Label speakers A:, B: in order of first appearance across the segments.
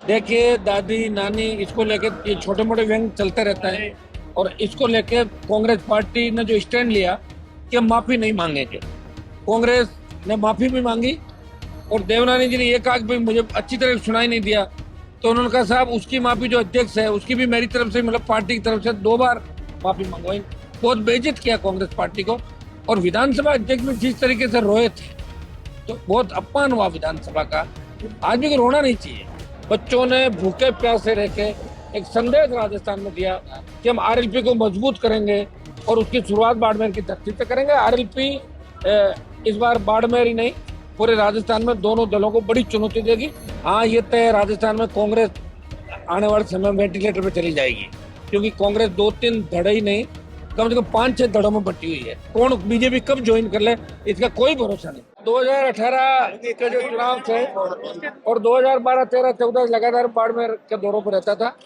A: देखिए दादी नानी इसको लेके ये छोटे मोटे व्यंग चलते रहता है। और इसको लेके कांग्रेस पार्टी ने जो स्टैंड लिया कि हम माफी नहीं मांगेंगे। कांग्रेस ने माफी भी मांगी और देवनानी जी ने ये कहा कि भाई मुझे अच्छी तरह सुनाई नहीं दिया, तो उन्होंने कहा साहब उसकी माफी जो अध्यक्ष है उसकी भी मेरी तरफ से मतलब पार्टी की तरफ से 2 बार माफी मंगवाई। बहुत बेइज्जत किया कांग्रेस पार्टी को। और विधानसभा अध्यक्ष में जिस तरीके से रोए थे तो बहुत अपमान हुआ विधानसभा का। आदमी को रोना नहीं चाहिए। बच्चों ने भूखे प्यासे रह के एक संदेश राजस्थान में दिया कि हम आरएलपी को मजबूत करेंगे और उसकी शुरुआत बाड़मेर की धरती से करेंगे। आरएलपी इस बार बाड़मेर ही नहीं पूरे राजस्थान में दोनों दलों को बड़ी चुनौती देगी। हाँ, ये तय राजस्थान में कांग्रेस आने वाले समय में वेंटिलेटर पे चली जाएगी, क्योंकि कांग्रेस 2-3 धड़े ही नहीं, कम से कम 5-6 धड़ों में बटी हुई है। कौन बीजेपी कब ज्वाइन कर ले इसका कोई भरोसा नहीं। 2018 के जो चुनाव थे और 2012, 13, 14 लगातार बाड़मेर के दौरों पर रहता था,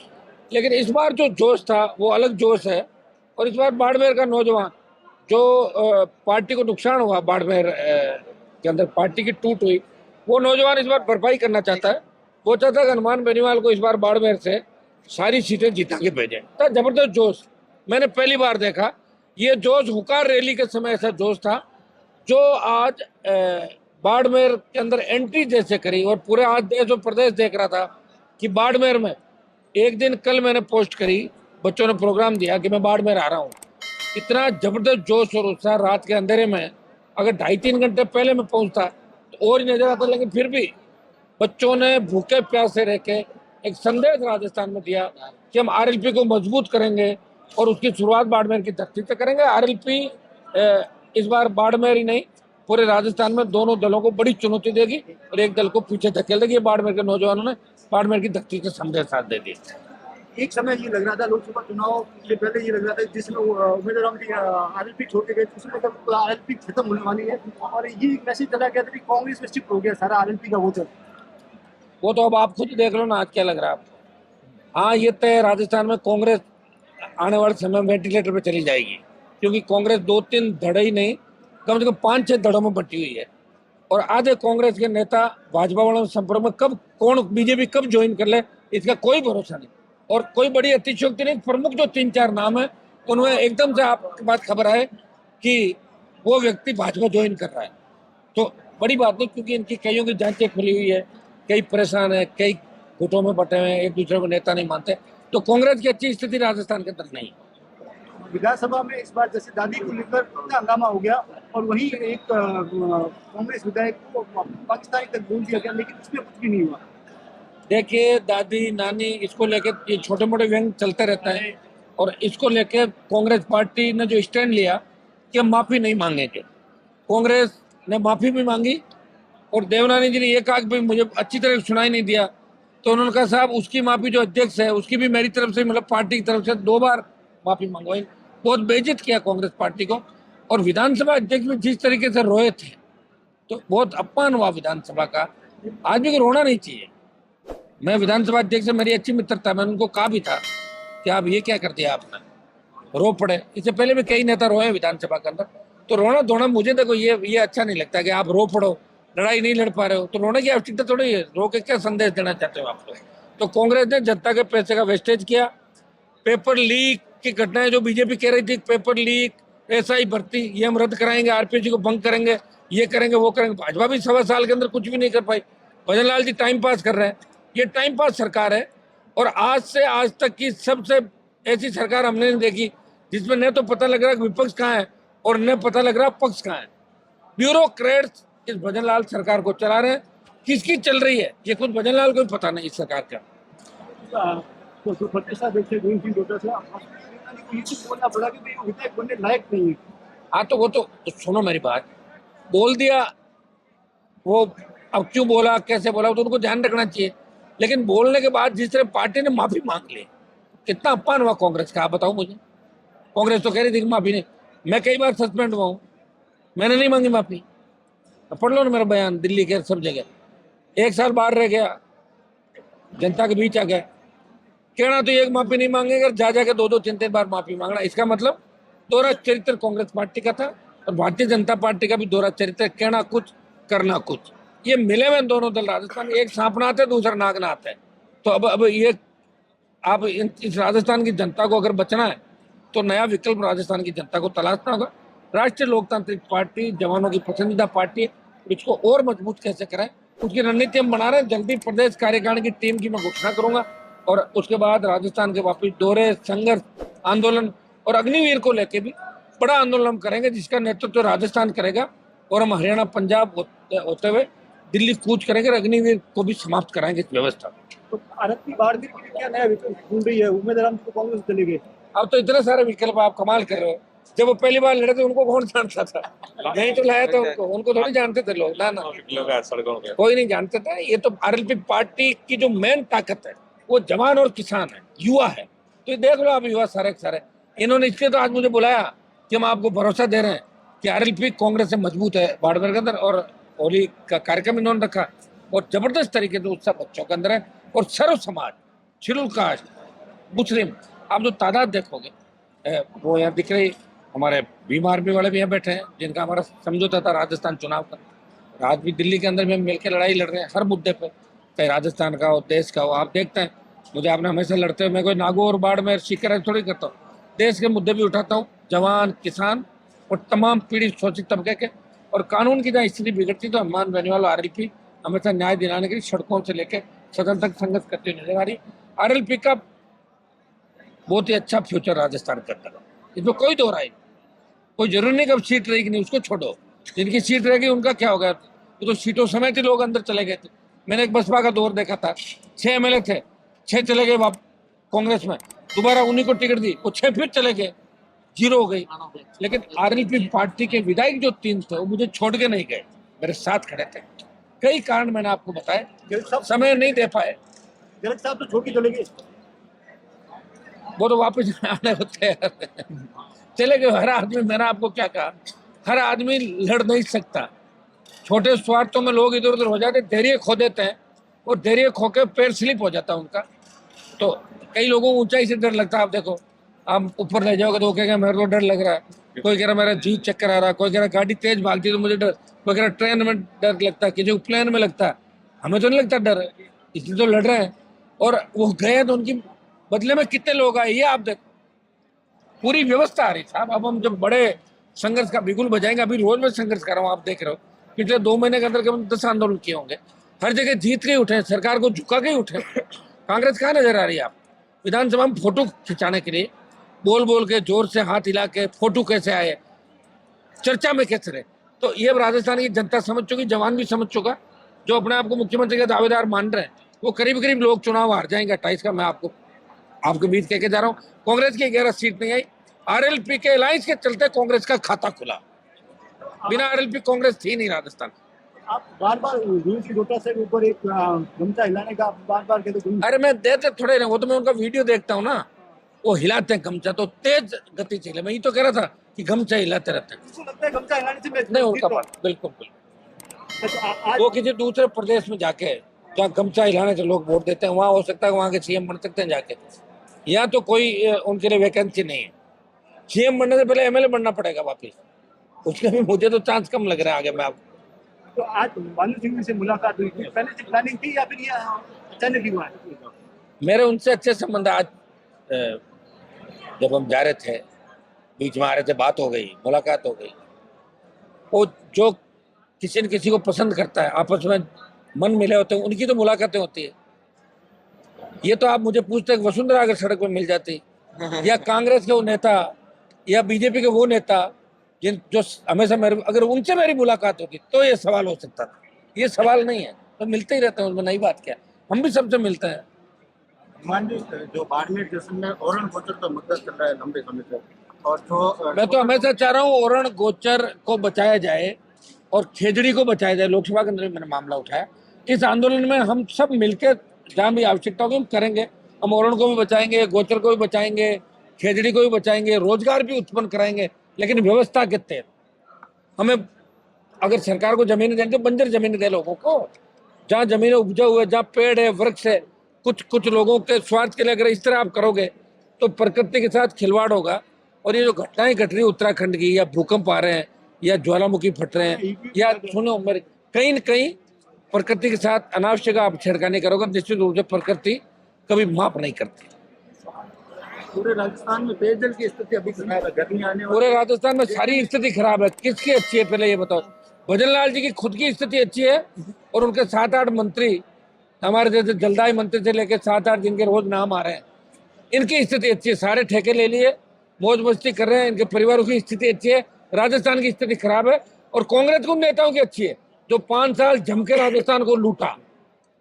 A: लेकिन इस बार जो जोश था वो अलग जोश है। और इस बार बाड़मेर का नौजवान जो पार्टी को नुकसान हुआ, बाड़मेर के अंदर पार्टी की टूट हुई, वो नौजवान इस बार भरपाई करना चाहता है। वो चाहता है कि हनुमान बेनीवाल को इस बार बाड़मेर से सारी सीटें जिता के भेजे। तो जबरदस्त जोश मैंने पहली बार देखा। ये जोश हुकार रैली के समय ऐसा जोश था जो आज बाड़मेर के अंदर एंट्री जैसे करी। और पूरे आज देश और प्रदेश देख रहा था कि बाड़मेर में एक दिन कल मैंने पोस्ट करी, बच्चों ने प्रोग्राम दिया कि मैं बाड़मेर आ रहा हूँ। इतना जबरदस्त जोश और उत्साह रात के अंधेरे में, अगर 2.5-3 घंटे पहले मैं पहुंचता तो और ही नजर आता। लेकिन फिर भी बच्चों ने भूखे प्यासे रह के एक संदेश राजस्थान में दिया कि हम आरएलपी को मजबूत करेंगे और उसकी शुरुआत बाड़मेर की धरती से करेंगे। आरएलपी इस बार बाड़मेर ही नहीं पूरे राजस्थान में दोनों दलों को बड़ी चुनौती देगी और एक दल को पीछे धकेल देगी। बाड़मेर के नौजवानों ने बाड़मेर की धरती से संदेश साथ दे दिया।
B: एक समय ये लग रहा था, लोकसभा चुनाव से पहले ये लग रहा था जिसमें उम्मीदवारों की आरएलपी छोड़ के गए, उसमें मतलब आरएलपी खत्म होने वाली है और ये एक मैसेज चला गया था कि कांग्रेस में शिफ्ट हो गया सारा आरएलपी का वोटर।
A: वो तो अब आप खुद देख लो ना आज क्या लग रहा है आपको। हाँ, ये तय राजस्थान में कांग्रेस आने वाले समय में वेंटिलेटर पे चली जाएगी, क्योंकि कांग्रेस 2-3 धड़े ही नहीं, कम से कम 5-6 धड़ों में बटी हुई है। और आधे कांग्रेस के नेता भाजपा वालों के संपर्क में कब कौन बीजेपी कब ज्वाइन कर ले इसका कोई भरोसा नहीं। और कोई बड़ी अतिशयोक्ति नहीं। प्रमुख जो 3-4 नाम है उनमें एकदम से आपके पास खबर आए कि वो व्यक्ति भाजपा ज्वाइन कर रहा है, तो बड़ी बात नहीं, क्योंकि इनकी कईयों की जांचें खुली हुई है, कई परेशान है, कई गुटों में बटे हुए हैं, एक दूसरे को नेता नहीं मानते। तो कांग्रेस की अच्छी स्थिति राजस्थान के अंदर नहीं।
B: विधानसभा में इस बार जैसे दादी को लेकर इतना हंगामा हो गया और वहीं एक कांग्रेस विधायक को पाकिस्तानी तक बोल दिया गया, लेकिन उसमें कुछ भी नहीं हुआ।
A: देखिए दादी नानी इसको लेके ये छोटे मोटे व्यंग चलते रहता है। और इसको लेके कांग्रेस पार्टी ने जो स्टैंड लिया कि हम माफी नहीं मांगेंगे। कांग्रेस ने माफी भी मांगी और देवनानी जी ने ये कहा कि भाई मुझे अच्छी तरह सुनाई नहीं दिया, तो उन्होंने कहा साहब उसकी माफी जो अध्यक्ष है उसकी भी मेरी तरफ से मतलब पार्टी की तरफ से 2 बार माफी मंगवाई। बहुत बेइज्जत किया कांग्रेस पार्टी को। और विधानसभा अध्यक्ष में जिस तरीके से रोए थे तो बहुत अपमान हुआ विधानसभा का। आदमी को रोना नहीं चाहिए। मैं विधानसभा अध्यक्ष से मेरी अच्छी मित्रता, मैंने उनको कहा भी था कि आप ये क्या कर दिया आपने, रो पड़े। इससे पहले भी कई नेता रोए विधानसभा के अंदर। तो रोना धोना मुझे देखो ये अच्छा नहीं लगता कि आप रो पड़ो, लड़ाई नहीं लड़ पा रहे हो तो रोने की आवश्यकता थोड़ी है। रो के क्या संदेश देना चाहते हो आप लोग। तो कांग्रेस ने जनता के पैसे का वेस्टेज किया। पेपर लीक की घटनाएं जो बीजेपी कह रही थी, पेपर लीक, एसआई भर्ती, ये हम रद्द कराएंगे, आरपीसी को भंग करेंगे, ये करेंगे वो करेंगे। भाजपा भी 1.25 साल के अंदर कुछ भी नहीं कर पाई। भजन लाल जी टाइम पास कर रहे हैं। ये टाइम पास सरकार है। और आज से आज तक की सबसे ऐसी सरकार हमने नहीं देखी जिसमें न तो पता लग रहा है विपक्ष कहाँ है और न पता लग रहा पक्ष कहाँ है। ब्यूरोक्रेट्स इस भजन लाल सरकार को चला रहे हैं। किसकी चल रही है ये खुद भजन लाल को भी पता नहीं इस सरकार का।
B: तो प्रतिष्ठा देखिए बोलना पड़ा कि विधायक बनने लायक नहीं है।
A: हाँ, तो वो तो सुनो मेरी बात, बोल दिया वो, अब क्यों बोला कैसे बोला तो उनको ध्यान रखना चाहिए। लेकिन बोलने के बाद जिस तरह पार्टी ने माफी मांग ली, कितना अपमान हुआ कांग्रेस का, आप बताओ मुझे। कांग्रेस तो कह रही थी कि माफी नहीं। मैं कई बार सस्पेंड हुआ हूँ, मैंने नहीं मांगी माफी। पढ़ लो ना मेरा बयान, दिल्ली के सब जगह। 1 साल बाहर रह गया, जनता के बीच आ गया। कहना तो एक माफी नहीं मांगेगा, जा जाके 2-2, 3-3 बार माफी मांगना। इसका मतलब दोहरा चरित्र कांग्रेस पार्टी का था और भारतीय जनता पार्टी का भी दोहरा चरित्र, कहना कुछ करना कुछ। ये मिले हुए दोनों दल राजस्थान, एक सांप नाथ है दूसरा नागनाथ है। तो अब ये आप इस राजस्थान की जनता को अगर बचना है तो नया विकल्प राजस्थान की जनता को तलाशना होगा। राष्ट्रीय लोकतांत्रिक पार्टी जवानों की पसंदीदा पार्टी है, इसको और मजबूत कैसे करें उसकी रणनीति हम बना रहे हैं। जल्दी प्रदेश कार्यकारिणी की टीम की मैं घोषणा करूंगा और उसके बाद राजस्थान के वापिस दौरे, संघर्ष, आंदोलन और अग्निवीर को लेके भी बड़ा आंदोलन हम करेंगे जिसका नेतृत्व राजस्थान करेगा और हम हरियाणा पंजाब होते हुए दिल्ली कूच करेंगे और अग्निवीर को भी समाप्त कराएंगे इस व्यवस्था को।
B: तो आरएलपी बाड़मेर के लिए क्या नया विकल्प ढूंढ रही है? उम्मीदवार हम तो कांग्रेस चले गए।
A: अब तो इतने सारे विकल्प, आप कमाल कर रहे हो। जब वो पहली बार लड़े थे उनको कौन जानता था? नहीं तो लाया था उनको थोड़ी जानते थे लोग, ना कोई नहीं जानते थे। ये तो आरएलपी पार्टी की जो मेन ताकत है वो जवान और किसान है, युवा है। तो ये देख लो आप, युवा सारे इन्होंने इसलिए तो आज मुझे बुलाया कि हम आपको भरोसा दे रहे हैं कि आरएलपी कांग्रेस से मजबूत है बाड़मेर के अंदर। और होली का कार्यक्रम इन्होंने रखा और जबरदस्त तरीके से उत्साह बच्चों के अंदर है। और सर्व समाज, शेड्यूल कास्ट, मुस्लिम, आप जो तादाद देखोगे वो यहाँ दिख रही। हमारे भीम आर्मी वाले भी यहाँ बैठे हैं जिनका हमारा समझौता था राजस्थान चुनाव का। आज भी दिल्ली के अंदर भी हम मिलकर लड़ाई लड़ रहे हैं हर मुद्दे पर, चाहे राजस्थान का हो, देश का हो। आप देखते हैं मुझे आपने हमेशा लड़ते हुए, मैं कोई नागौर बाड़मेर शिकायत थोड़ी करता हूँ, देश के मुद्दे भी उठाता हूँ, जवान, किसान और तमाम पीड़ित शोषित तबके के। और कानून की जहाँ स्थिति बिगड़ती तो हनुमान बेनीवाल आरएलपी हमेशा न्याय दिलाने के लिए सड़कों से लेकर सदन तक संघर्ष करती हुई नजर आ रही। आरएलपी का बहुत ही अच्छा फ्यूचर राजस्थान के अंदर, इसमें कोई दो राय। कोई जरूरी नहीं कि अब सीट रहेगी नहीं, उसको छोड़ो, जिनकी सीट रहेगी उनका क्या होगा? वो तो सीटों समेत ही लोग अंदर चले गए थे। मैंने एक बसपा का दौर देखा था, 6 एमएलए थे, 6 चले गए कांग्रेस में, दोबारा उन्हीं को टिकट दी, वो 6 फिर चले गए, 0 हो गई। लेकिन आरएलपी पार्टी के विधायक जो 3 थे वो मुझे छोड़ के नहीं गए, मेरे साथ खड़े थे। कई कारण मैंने आपको बताए, समय नहीं दे पाए।
B: तिलक साहब तो छोड़ के चले गए,
A: वो तो वापस आने होते हैं, चले गए। हर आदमी, मैंने आपको क्या कहा, हर आदमी लड़ नहीं सकता। छोटे स्वार्थों में लोग इधर उधर हो जाते, धैर्य खो देते हैं और धैर्य खो के पैर स्लिप हो जाता है उनका। तो कई लोगों को ऊंचाई से डर लगता है। आप देखो, आप ऊपर ले जाओगे तो वो कहेगा मेरे को डर लग रहा है, कोई कह रहा मेरा जी चक्कर आ रहा है, कोई कह रहा गाड़ी तेज भागती है तो मुझे डर, कोई कह रहा ट्रेन में डर लगता है, किसी को प्लेन में लगता है। हमें तो नहीं लगता डर, इसलिए तो लड़ रहे हैं। और वो गए तो उनकी बदले में कितने लोग आए ये आप देखो, पूरी व्यवस्था आ रही साहब। अब हम जब बड़े संघर्ष का बिगुल बजाएंगे, अभी रोज में संघर्ष कर रहा हूँ, आप देख रहे हो पिछले 2 महीने के अंदर करीब 10 आंदोलन किए होंगे, हर जगह जीत के उठे, सरकार को झुका के उठे। कांग्रेस कहाँ नजर आ रही है? आप विधानसभा में फोटो खिंचाने के लिए बोल बोल के, जोर से हाथ हिला के फोटो कैसे आए, चर्चा में कैसे रहे? तो ये राजस्थान की जनता समझ चुकी, जवान भी समझ चुका। जो अपने आप को मुख्यमंत्री के दावेदार मान रहे हैं वो करीब करीब लोग चुनाव हार जाएंगे 28 का। मैं आपके बीच कह के जा रहा हूँ, कांग्रेस की 11 सीट नहीं आई, आरएलपी के अलायंस के चलते कांग्रेस का खाता खुला। बिना आरएलपी कांग्रेस थी नहीं राजस्थान।
B: आप बार बार रूल की डोटा से ऊपर एक गमछा हिलाने का बार बार कहते हैं।
A: अरे मैं देते थोड़े नहीं, वो तो मैं उनका वीडियो देखता हूँ ना, वो हिलाते हैं गमछा तो तेज गति से। मैं ये तो कह रहा था कि गमछा हिलाते रहते हैं।
B: उसको लगता है गमछा हिलाने से मैं
A: नहीं, उनका बात बिल्कुल वो किसी दूसरे प्रदेश में जाके जहाँ गमछा हिलाने से लोग वोट देते हैं, वहाँ हो सकता है वहाँ के सीएम बन सकते हैं जाके। यहाँ तो कोई उनके लिए वैकेंसी नहीं है। सीएम बनने से पहले एमएलए बनना पड़ेगा वापिस, उसके भी मुझे तो चांस कम लग रहा है आगे। मैं आपको
B: तो आज भानु सिंह से मुलाकात हुई थी, पहले से प्लानिंग थी या फिर ये अचानक ही हुआ?
A: मेरे उनसे अच्छे संबंध। आज जब हम जा रहे थे, बीच में आ रहे थे, बात हो गई, मुलाकात हो गई। वो जो किसी न किसी को पसंद करता है, आपस में मन मिले होते हैं, उनकी तो मुलाकातें होती है। ये तो आप मुझे पूछते वसुंधरा अगर सड़क पर मिल जाती या कांग्रेस के वो नेता या बीजेपी के वो नेता जिन जो हमेशा मेरे, अगर उनसे मेरी मुलाकात होती तो ये सवाल हो सकता था। ये सवाल नहीं है, तो मिलते ही रहते हैं, उसमें नई बात क्या। हम भी सबसे मिलते हैं।
B: मान लीजिए जो बाड़मेर जैसे में ओरण गोचर का मुद्दा चल रहा है लंबे समय से, और जो
A: मैं तो हमेशा चाह रहा हूँ ओरण गोचर को बचाया जाए और खेजड़ी को बचाया जाए। लोकसभा के अंदर भी मैंने मामला उठाया। इस आंदोलन में हम सब मिलकर जहाँ भी आवश्यकता होगी हम करेंगे। हम ओरण को भी बचाएंगे, गोचर को भी बचाएंगे, खेजड़ी को भी बचाएंगे, रोजगार भी उत्पन्न कराएंगे, लेकिन व्यवस्था के तहत। हमें अगर सरकार को जमीन देंगे तो बंजर जमीन दे लोगों को, जहाँ जमीन उपजा हुआ है, जहाँ पेड़ है, वृक्ष है। कुछ लोगों के स्वार्थ के लिए अगर इस तरह आप करोगे तो प्रकृति के साथ खिलवाड़ होगा। और ये जो घटनाएं घट रही उत्तराखंड की, या भूकंप आ रहे हैं, या ज्वालामुखी फट रहे हैं, या सुनो मेरे, कहीं न कहीं प्रकृति के साथ अनावश्यक आप छेड़खानी करोगे, निश्चित रूप से प्रकृति कभी माफ नहीं करती।
B: पूरे राजस्थान में पेयजल की स्थिति अभी खराब है, गर्मी आने
A: पूरे राजस्थान में सारी स्थिति खराब है, किसकी अच्छी है पहले ये बताओ। भजन लाल जी की खुद की स्थिति अच्छी है और उनके 7-8 मंत्री, हमारे जैसे जलदाई मंत्री से लेकर 7-8 जिनके रोज नाम आ रहे हैं, इनकी स्थिति अच्छी है। सारे ठेके ले लिए, मौज मस्ती कर रहे हैं, इनके परिवारों की स्थिति अच्छी है। राजस्थान की स्थिति खराब है और कांग्रेस को नेताओं की अच्छी है, जो 5 साल जम के राजस्थान को लूटा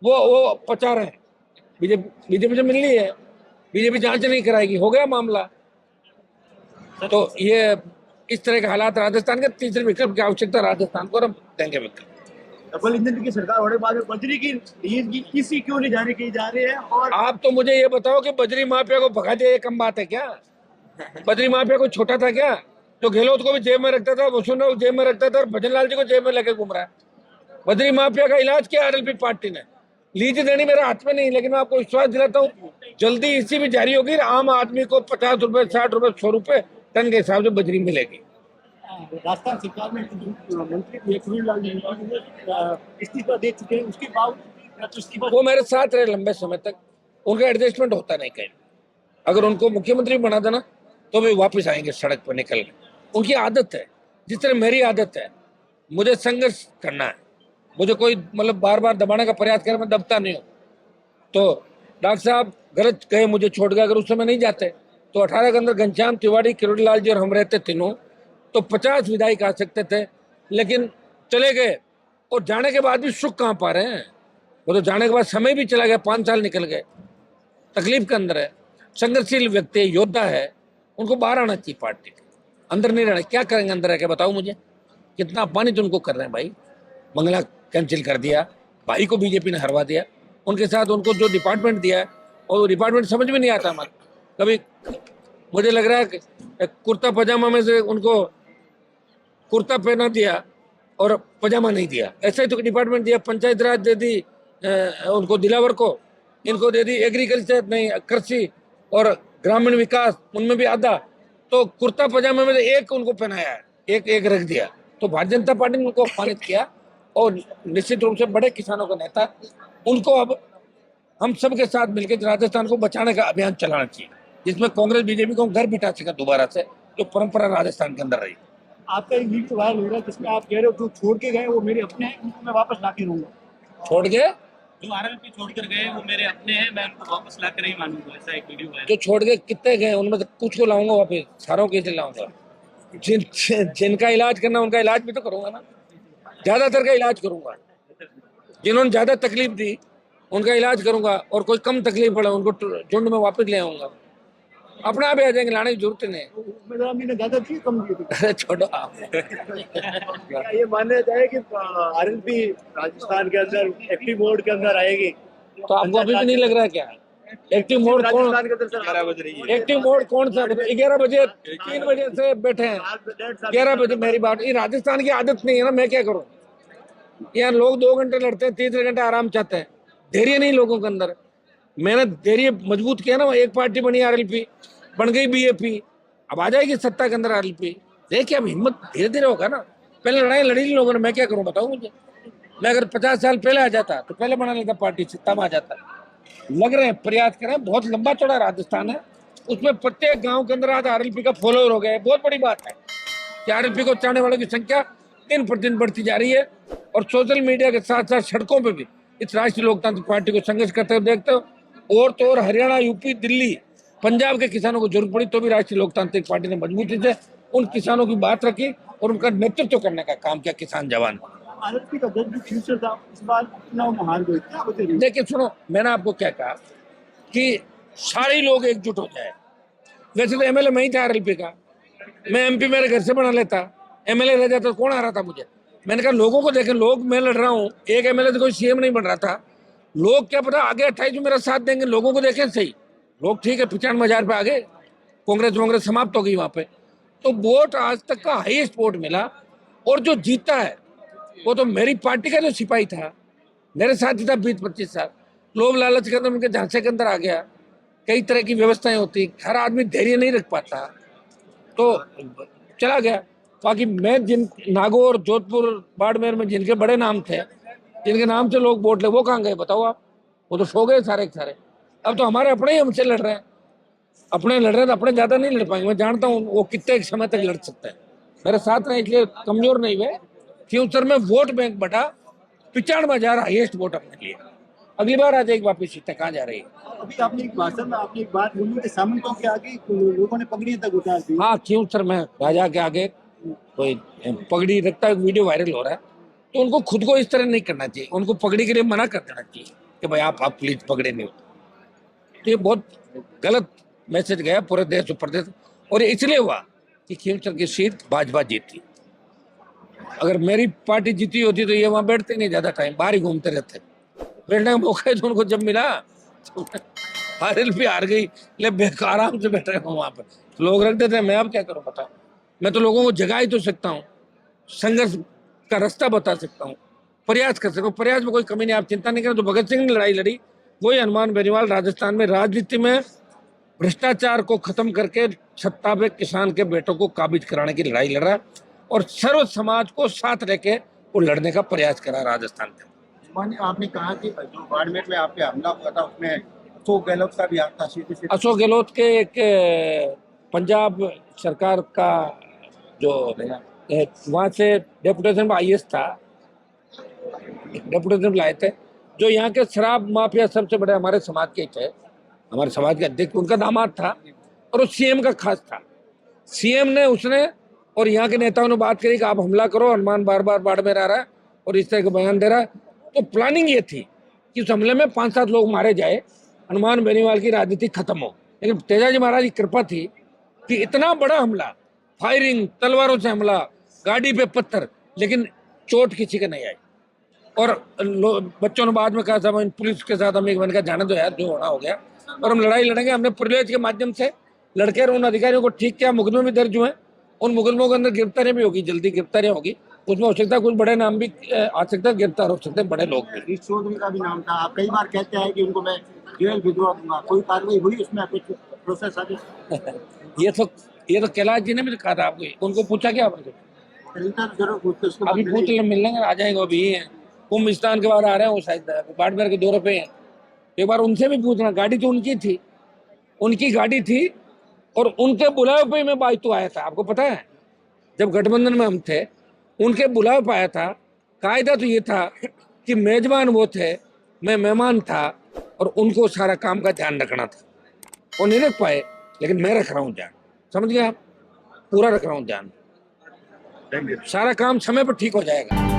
A: वो पचा रहे हैं। बीजेपी से मिलनी है, बीजेपी जांच नहीं कराएगी, हो गया मामला। तो ये इस तरह के हालात राजस्थान के, तीसरे विकल्प की आवश्यकता राजस्थान को, और हम देंगे विकल्प।
B: डबल इंजन की सरकार होने के बाद में बजरी की लीज की किसी क्यों नहीं जारी की जा रही है? और
A: आप तो मुझे ये बताओ कि बजरी माफिया को भगा दिया, ये कम बात है क्या? बजरी माफिया को छोटा था क्या? जो गहलोत को भी जेब में रखता था, वसुंधरा को जेब में रखता था, और भजन लाल जी को जेब में लेके घूम रहा है। बजरी माफिया का इलाज किया आरएलपी पार्टी ने। लीज देनी मेरे हाथ में नहीं, लेकिन मैं आपको विश्वास दिलाता हूँ जल्दी इसी भी जारी होगी। आम आदमी को 50 रुपए, 60 रुपए, 100 रुपए टन के हिसाब से बजरी मिलेगी।
B: राजस्थान सरकार में मंत्री लाल जी इस्तीफा दे चुके हैं, उसके बावजूद
A: वो मेरे साथ रहे लंबे समय तक, उनका एडजस्टमेंट होता नहीं कहीं। अगर उनको मुख्यमंत्री बना देना तो भी वापस आएंगे सड़क पर निकल के। उनकी आदत है, जिस तरह मेरी आदत है, मुझे संघर्ष करना है। मुझे कोई मतलब बार बार दबाने का प्रयास करे, मैं दबता नहीं हूँ। तो डॉक्टर साहब गलत गए, मुझे छोड़ गए, अगर उस समय नहीं जाते तो 18 के अंदर घनश्याम तिवारी, किरोड़ी लाल जी और हम रहते तीनों, तो 50 विधायक आ सकते थे, लेकिन चले गए। और जाने के बाद भी सुख कहाँ पा रहे हैं? वो तो जाने के बाद समय भी चला गया, 5 साल निकल गए, तकलीफ के अंदर है। संघर्षशील व्यक्ति, योद्धा है, उनको बाहर आना चाहिए पार्टी के अंदर, नहीं रहना। क्या करेंगे अंदर रह के बताओ मुझे? कितना अपमानित उनको कर रहे हैं भाई। मंगला कैंसिल कर दिया, भाई को बीजेपी ने हरवा दिया, उनके साथ उनको जो डिपार्टमेंट दिया है, और वो डिपार्टमेंट समझ में नहीं आता हमारे। कभी मुझे लग रहा है कि कुर्ता पजामा में से उनको कुर्ता पहना दिया और पजामा नहीं दिया, ऐसा ही तो डिपार्टमेंट दिया। पंचायत राज दे दी उनको, दिलावर को, इनको दे दी एग्रीकल्चर, नहीं कृषि और ग्रामीण विकास, उनमें भी आधा। तो कुर्ता पजामे में से एक उनको पहनाया है, एक रख दिया। तो भारतीय जनता पार्टी ने उनको अपमानित किया, और निश्चित रूप से बड़े किसानों का नेता, उनको अब हम सब के साथ मिलकर राजस्थान को बचाने का अभियान चलाना चाहिए, जिसमें कांग्रेस बीजेपी को घर बिठा सका दोबारा से, जो परंपरा राजस्थान के अंदर रही।
B: आपका एक वीडियो वायरल हो रहा है जिसमें आप कह रहे हो जो छोड़ के गए वो मेरे अपने हैं, उनको मैं वापस ला के रहूंगा।
A: छोड़ के
C: जो आरएलपी छोड़कर गए वो मेरे अपने हैं, मैं उनको वापस ला कर ही मानूंगा, ऐसा एक वीडियो है।
A: जो छोड़ के कितने गए उनमें से कुछ को लाऊंगा वापस, सारों के लाऊंगा। जिनका इलाज करना उनका इलाज भी तो करूंगा ना, ज्यादातर का इलाज करूंगा। जिन्होंने ज्यादा तकलीफ दी उनका इलाज करूंगा, और कोई कम तकलीफ पड़ा उनको झुंड में वापस ले आऊंगा। अपने आप ही आ जाएंगे, लाने की जरूरत नहीं।
B: उम्मीदवार आदमी ने ज्यादा दिए कम दिए थे?
A: अरे छोड़ो आप।
B: क्या ये माना जाए कि आरएलपी राजस्थान के अंदर एक्टिव मोड के अंदर आएगी?
A: तो आपको अभी भी नहीं लग रहा क्या? एक्टिव मोड कौन?
B: राजस्थान के अंदर सर 11 बज रही है।
A: एक्टिव मोड कौन सा? 11 बजे, 3 बजे से बैठे हैं, 11 बजे। मेरी बात, ये राजस्थान की आदत नहीं है ना, मैं क्या करूं? यहाँ लोग 2 घंटे लड़ते हैं, 3 घंटे आराम चाहते हैं। धैर्य नहीं लोगों के अंदर। मैंने धैर्य मजबूत किया ना, एक पार्टी बनी आरएलपी, बन गई बीएपी, अब आ जाएगी सत्ता के अंदर आरएलपी। देखिए अब हिम्मत धीरे धीरे होगा ना। पहले लड़ाई लड़ी इन लोगों ने, मैं क्या करूं बताऊं मुझे? मैं अगर 50 साल पहले आ जाता तो पहले बना लेता पार्टी से, तब आ जाता। लग रहे हैं, प्रयास कर रहे हैं, बहुत लंबा चौड़ा राजस्थान है, उसमें प्रत्येक गांव के अंदर आज आरएलपी का फॉलोअर हो गया है। बहुत बड़ी बात है कि आरएलपी को चाहने वालों की संख्या दिन प्रतिदिन बढ़ती जा रही है, और सोशल मीडिया के साथ साथ सड़कों पर भी इस राष्ट्रीय लोकतांत्रिक पार्टी को संघर्ष करते हुए देखते हो। और तो और हरियाणा, यूपी, दिल्ली, पंजाब के किसानों को जरूरत पड़ी तो भी राष्ट्रीय लोकतांत्रिक पार्टी ने मजबूती से उन किसानों की बात रखी और उनका नेतृत्व करने का काम किया, किसान जवान।
B: आरएलपी का जो फ्यूचर था इस बार चुनाव में हार गए, क्या बचे?
A: देखिए सुनो, मैंने आपको क्या कहा कि सारे लोग एकजुट हो जाए। वैसे तो एमएलए मैं ही था आरएलपी का, मैं एमपी मेरे घर से बना लेता, एमएलए रह जाता तो कौन आ रहा था मुझे? मैंने कहा लोगों को देखें, लोग, मैं लड़ रहा हूँ, एक एमएलए तो कोई सीएम नहीं बन रहा था। लोग क्या पता आगे 28 में मेरा साथ देंगे, लोगों को देखें सही। लोग ठीक है 95,000 पे आ गए, कांग्रेस समाप्त हो गई वहां पे। तो वोट आज तक का हाईएस्ट वोट मिला, और जो जीता है वो तो मेरी पार्टी का जो सिपाही था, मेरे साथ ही था 20-25 साल। लोभ लालच के अंदर उनके झांसे के अंदर आ गया। कई तरह की व्यवस्थाएं होती, हर आदमी धैर्य नहीं रख पाता, तो चला गया। बाकी मैं जिन नागौर, जोधपुर, बाड़मेर में जिनके बड़े नाम थे, जिनके नाम से लोग वोट ले, वो कहाँ गए बताओ आप? वो तो सो गए सारे के सारे। अब तो हमारे अपने ही हमसे लड़ रहे हैं, अपने लड़ रहे हैं तो अपने ज्यादा नहीं लड़ पाएंगे। मैं जानता हूँ वो कितने समय तक लड़ सकते हैं, मेरे साथ रहे इसलिए कमजोर नहीं हुए। फ्यूचर में वोट बैंक बढ़ा, 95,000 हाईएस्ट वोट अपने लिए। अगली बार आ जाएगी वापिस सीटें, कहाँ जा रही है।
B: अभी आपने एक भाषण में आपने एक बात बोली कि सामंतों के आगे लोगों ने पगड़ी तक उतार दी।
A: हाँ क्यों सर, मैं राजा के आगे कोई पगड़ी रखता है, वीडियो वायरल हो रहा है, तो उनको खुद को इस तरह नहीं करना चाहिए, उनको पगड़ी के लिए मना कर देना चाहिए कि भाई आप प्लीज पगड़े नहीं हो। तो ये बहुत गलत मैसेज गया पूरे देश और प्रदेश, और इसलिए हुआ कि खींवसर की सीट भाजपा जीती। अगर मेरी पार्टी जीती होती तो ये वहां बैठते नहीं, ज्यादा टाइम बाहर ही घूमते रहते। बैठने का मौका ही तो उनको जब मिला आरएलपी हार गई, ले बेकार आराम से बैठे हो वहां पर, तो लोग रख देते हैं। मैं अब क्या करूं बताओ, मैं तो लोगों को जगा ही तो सकता हूँ, संघर्ष का रास्ता बता सकता हूँ, प्रयास कर सकता हूँ। प्रयास में कोई कमी नहीं, आप चिंता नहीं करें। तो भगत सिंह ने लड़ाई लड़ी, वही हनुमान बेनीवाल राजस्थान में राजनीति में भ्रष्टाचार को खत्म करके सत्ता पे किसान के बेटों को काबिज कराने की लड़ाई लड़ रहा है, और सर्व समाज को साथ लेके वो लड़ने का प्रयास करा राजस्थान के।
B: माननीय आपने कहा कि जो बाड़मेर में आप पे हमला हुआ था उसमें अशोक गहलोत का भी हाथ था सीधे से।
A: अशोक गहलोत के एक पंजाब सरकार का जो वहां से डेपुटेशन आईएएस था, डेपुटेशन लाए थे, जो यहाँ के शराब माफिया सबसे बड़े हमारे समाज के थे, हमारे समाज के अध्यक्ष, उनका दामाद था, और वो सीएम का खास था। सीएम ने उसने और यहाँ के नेताओं ने बात करी कि आप हमला करो, हनुमान बार बार बाड़मेर आ रहा है और इस तरह का बयान दे रहा है। तो प्लानिंग ये थी कि उस हमले में 5-7 लोग मारे जाए, हनुमान बेनीवाल की राजनीति खत्म हो। लेकिन तेजाजी महाराज की कृपा थी कि इतना बड़ा हमला, फायरिंग, तलवारों से हमला, गाड़ी पे पत्थर, लेकिन चोट किसी के नहीं आई। और बच्चों ने बाद में कहा था पुलिस के साथ हमें, मैंने कहा जाने दो यार, जो होना हो गया, और हम लड़ाई लड़ेंगे। हमने प्रिविलेज के माध्यम से लड़के और उन अधिकारियों को ठीक किया, मुकदमे भी दर्ज हुए, उन मुकदमों के अंदर गिरफ्तारियां भी होगी, जल्दी गिरफ्तारियां होगी, उसमें हो सकता है कुछ बड़े नाम भी आ सकता है, गिरफ्तार हो सकते हैं बड़े लोग भी।
B: हरीश चौधरी का भी नाम था। आप कई बार कहते हैं कि उनको मैं जेल भिजवा दूंगा, कोई कार्रवाई हुई उसमें, कुछ प्रोसेस आगे?
A: ये तो कैलाश जी ने भी कहा था आपको, उनको पूछा क्या आपने?
B: जरूर पूछते, उसके बाद
A: अभी पूछ ले, मिल लेंगे, आ जाएंगे। अभी हैं कुंभ स्नान के बाद आ रहे हैं, वो शायद बाड़मेर के दौरे पे हैं, एक बार उनसे भी पूछना। गाड़ी तो उनकी थी, उनकी गाड़ी थी, और उनके बुलावे पे मैं बाइतू आया था। आपको पता है, जब गठबंधन में हम थे, उनके बुलावे पे आया था। कायदा तो ये था कि मेजबान वो थे, मैं मेहमान था, और उनको सारा काम का ध्यान रखना था। वो नहीं रख पाए, लेकिन मैं रख रहा हूँ ध्यान, समझ गए आप, पूरा रख रहा हूँ ध्यान। सारा काम समय पर ठीक हो जाएगा।